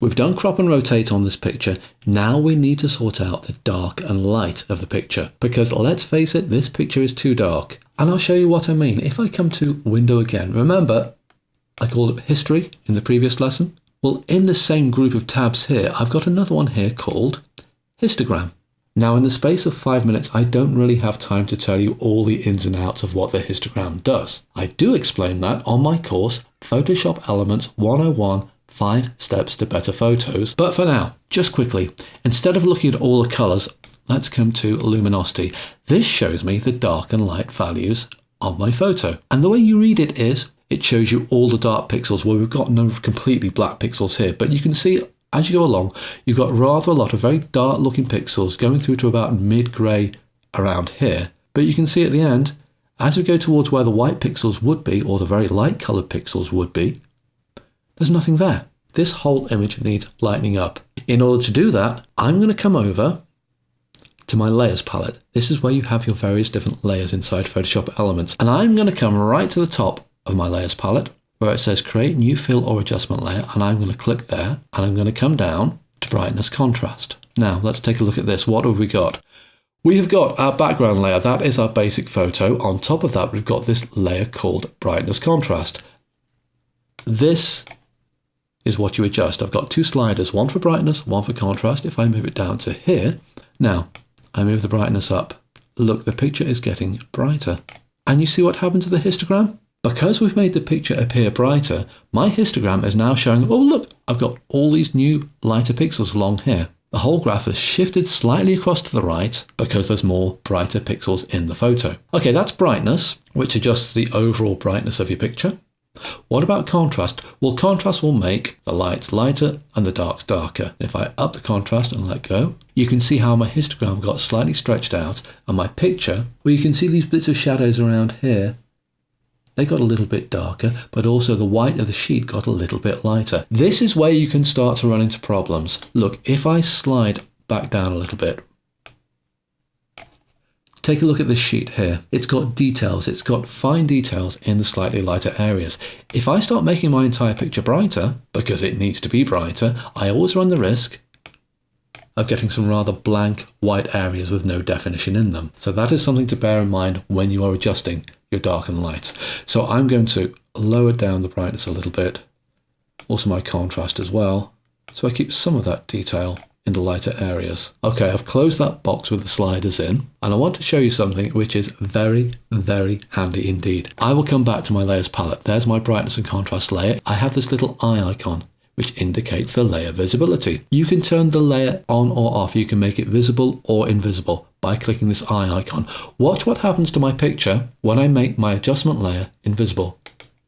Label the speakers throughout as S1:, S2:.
S1: We've done crop and rotate on this picture. Now we need to sort out the dark and light of the picture, because let's face it, this picture is too dark. And I'll show you what I mean. If I come to window again, remember I called it history in the previous lesson? Well, in the same group of tabs here, I've got another one here called histogram. Now, in the space of 5 minutes, I don't really have time to tell you all the ins and outs of what the histogram does. I do explain that on my course, Photoshop Elements 101, 5 Steps to Better Photos. But for now, just quickly, instead of looking at all the colors, let's come to luminosity. This shows me the dark and light values of my photo. And the way you read it is, it shows you all the dark pixels. Well, we've got no completely black pixels here, but you can see as you go along, you've got rather a lot of very dark looking pixels going through to about mid-grey around here. But you can see at the end, as we go towards where the white pixels would be, or the very light coloured pixels would be, there's nothing there. This whole image needs lightening up. In order to do that, I'm going to come over to my layers palette. This is where you have your various different layers inside Photoshop Elements. And I'm going to come right to the top of my layers palette, where it says create new fill or adjustment layer, and I'm going to click there, and I'm going to come down to brightness contrast. Now let's take a look at this. What have we got? We have got our background layer. That is our basic photo. On top of that, we've got this layer called brightness contrast. This is what you adjust. I've got two sliders, one for brightness, one for contrast. If I move it down to here, now I move the brightness up. Look, the picture is getting brighter. And you see what happened to the histogram? Because we've made the picture appear brighter, my histogram is now showing, oh look, I've got all these new lighter pixels along here. The whole graph has shifted slightly across to the right because there's more brighter pixels in the photo. Okay, that's brightness, which adjusts the overall brightness of your picture. What about contrast? Well, contrast will make the lights lighter and the darks darker. If I up the contrast and let go, you can see how my histogram got slightly stretched out, and my picture, well, you can see these bits of shadows around here, they got a little bit darker, but also the white of the sheet got a little bit lighter. This is where you can start to run into problems. Look, if I slide back down a little bit, take a look at this sheet here. It's got details, it's got fine details in the slightly lighter areas. If I start making my entire picture brighter, because it needs to be brighter, I always run the risk of getting some rather blank white areas with no definition in them. So that is something to bear in mind when you are adjusting your dark and light. So I'm going to lower down the brightness a little bit, also my contrast as well, so I keep some of that detail in the lighter areas. Okay, I've closed that box with the sliders in, and I want to show you something which is very, very handy indeed. I will come back to my layers palette. There's my brightness and contrast layer. I have this little eye icon which indicates the layer visibility. You can turn the layer on or off. You can make it visible or invisible by clicking this eye icon. Watch what happens to my picture when I make my adjustment layer invisible.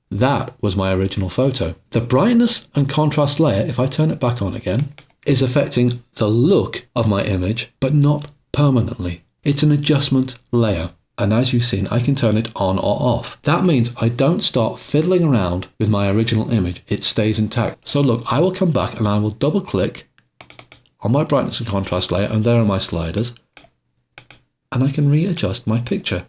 S1: That was my original photo. The brightness and contrast layer, if I turn it back on again, is affecting the look of my image, but not permanently. It's an adjustment layer. And as you've seen, I can turn it on or off. That means I don't start fiddling around with my original image. It stays intact. So look, I will come back and I will double click on my brightness and contrast layer, and there are my sliders, and I can readjust my picture.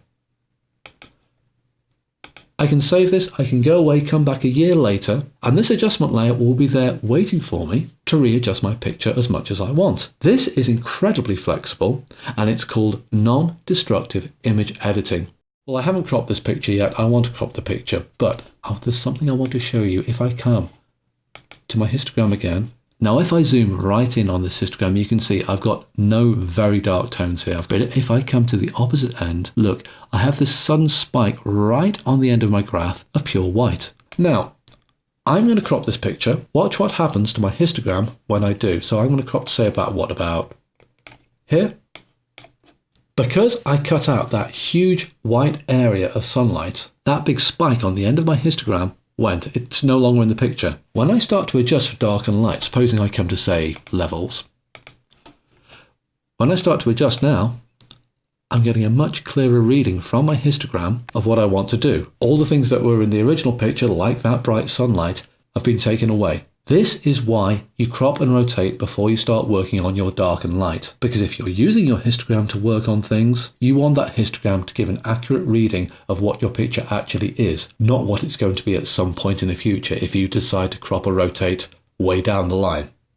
S1: I can save this, I can go away, come back a year later, and this adjustment layer will be there waiting for me to readjust my picture as much as I want. This is incredibly flexible, and it's called non-destructive image editing. Well, I haven't cropped this picture yet. I want to crop the picture, but there's something I want to show you. If I come to my histogram again, now if I zoom right in on this histogram, you can see I've got no very dark tones here. But if I come to the opposite end, look, I have this sudden spike right on the end of my graph of pure white. Now, I'm going to crop this picture. Watch what happens to my histogram when I do. So I'm going to crop to say about here. Because I cut out that huge white area of sunlight, that big spike on the end of my histogram went. It's no longer in the picture. When I start to adjust for dark and light, supposing I come to say levels, when I start to adjust now, I'm getting a much clearer reading from my histogram of what I want to do. All the things that were in the original picture, like that bright sunlight, have been taken away. This is why you crop and rotate before you start working on your dark and light. Because if you're using your histogram to work on things, you want that histogram to give an accurate reading of what your picture actually is, not what it's going to be at some point in the future if you decide to crop or rotate way down the line.